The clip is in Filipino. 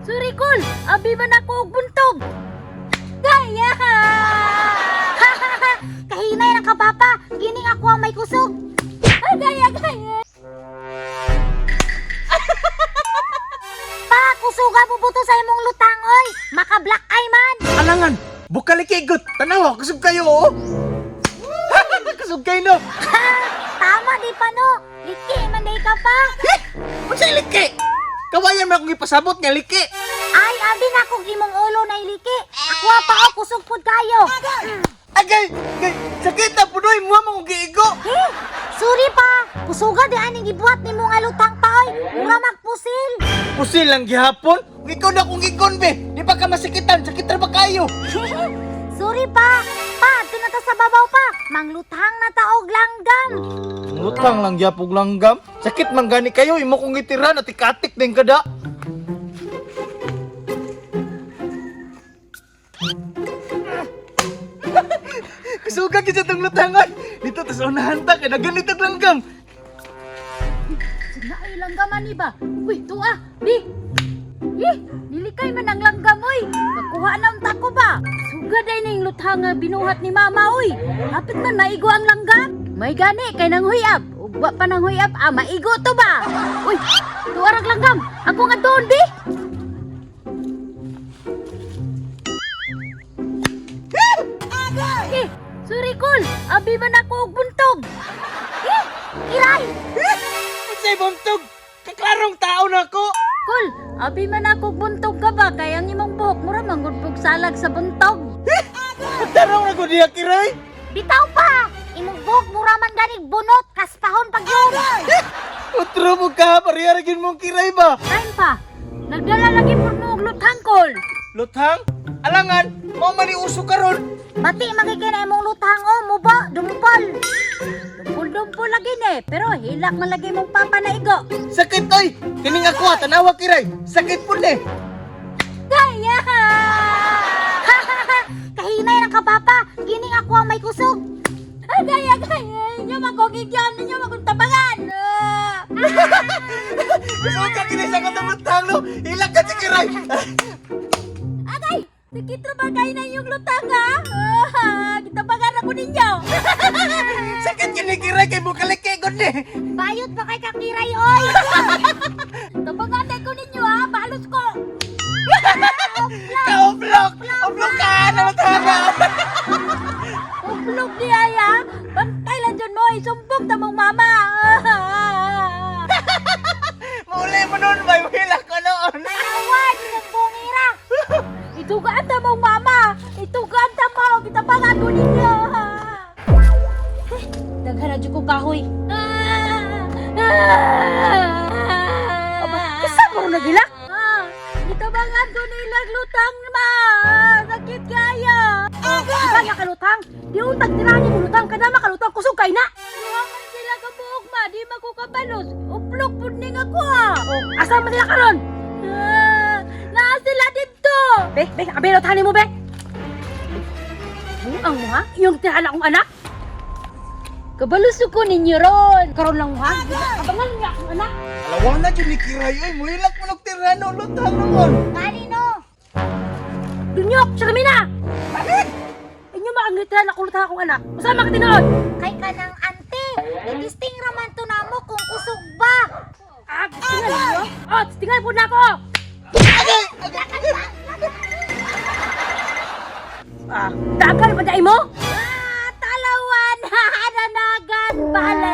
Sorry, Kol. Abi man ako og buntog. Gaya! Kahinay ng kabapa. Gining ako ang may kusog. Gaya. Pa, kusuga bubuto sa imong lutang, oy. Maka-black eye man. Alangan, bukalikigot. Tanawa, kusog kayo, oh. Kusog kayo, no. Tama, di pa no. Liki, manday ka pa. Masay liki. Kawayan mo akong ipasabot nga liki. Ay, abi na akong imong ulo na iliki. Ako pa o, kusog pud kayo. Agay, sakit na punoy mo mong giigo. Sorry pa. Kusuga di aning gibuhat ni mo nga lutang pa, oy. Mura magpusil. Pusil lang gihapon. Ikaw na kung ikon, be. Di pa ka masikitan, sakit na ba kayo? Sorry pa. Pa, tinata sa babaw pa. Manglutang na taog langgam. Lutang lang yapog langgam. Sakit man gani kayo, imo kong itira na tikatik din kada. Kusuga kita itong lutangan. Dito tas unahan ta, kaya naganitag langgam. Sina ay langgaman ni ba? Uy, tuwa. Di. Nilikay man ang langgam, oy. Nakuha ng tako ba? Suga day na yung luthang nga binuhat ni mama, oy. Hapit man maigo ang langgam. May gani, kay nang huyab. Ugba pa nang huyab, maigo to ba? Uy, tuwarag langgam. Ako nga doon, di. Sorry, Kol. Abi man ako og buntog. Kiray! Say buntog, kaklarong tao na ko. Kol, abi man ako og buntog ka ba? Kaya ang imong buhok mura manggudpog salag sa buntog. Tarong na ko diya kiray. Bitaw pa! Imong buhok mura man ganig bunot, kaspahon pag yun. Utro mo ka, pariyaragin mong kiray ba? Kain pa, nagdala lagi po mo og luthang, Kol. Luthang? Alangan, mo maniuso karon. Bati magiging imong luthang o mo ba? Dumpol. Dumpol lagi ni, pero hilak man lagi mong papa na igo. Sakit oy! Kining ako ha, tanawa kiray. Sakit po ni. Gaya! Kahinay ng kabapa, gining ako ang may kusog. Gaya! Inyo magkogigyan, inyo magkuntabangan. Gusto ka kinisa ko ng luthang no? Hilak ka si kiray. Agay! Nakita ba kayo na yung lutang ha? Kitabangan ako ninyo. Sakit kini kiray kay bukalikikon ni. Bayot pa kay kakiray, oy! Tabangan ko ninyo ha, balos ko. Ka-oblok! Oblok ka na matanga! Uplog di aya. Bantay lang dyan mo, isumbong tamang mama. Mauli mo nun ba? Hilak ko noon. Manawan, isang bungira. Itugaan tamang mama. Itugaan tamang, kitabangan ko ninyo. Nagharadyo ko kahoy. Aba, kasama mo nagilak? Kitabangan ko nilang lutang ma. Sakit kaya. Iba nga kalutang. Di untag tirani mo lutang. Kadama kalutang kusog kay na. Luwaman sila kabuok ma. Di magkukabalos. Uplok po ning ako ha. Asa mo sila karon? Naa sila dito. Be, nakabelot hani mo be. Buang mo ha? Yung tirala kong anak? Kabalos ko ninyo ron. Karon lang mo ha? Kabangan niya akong anak. Alawa na dyan ni kiray. Ay, muhilak mo nagtirano. Luthang naman. Kanino? Dunyok, sa kami na! Bakit? Inyo makangitiran ako lutang akong anak. Masama ka tinood? Kay ka ng ante. Itisting raman to na mo kung kusog ba. Tistingan ninyo? Tistingan po na ako! Dagan pa dahil mo? Talawan! Nanagan! Bale!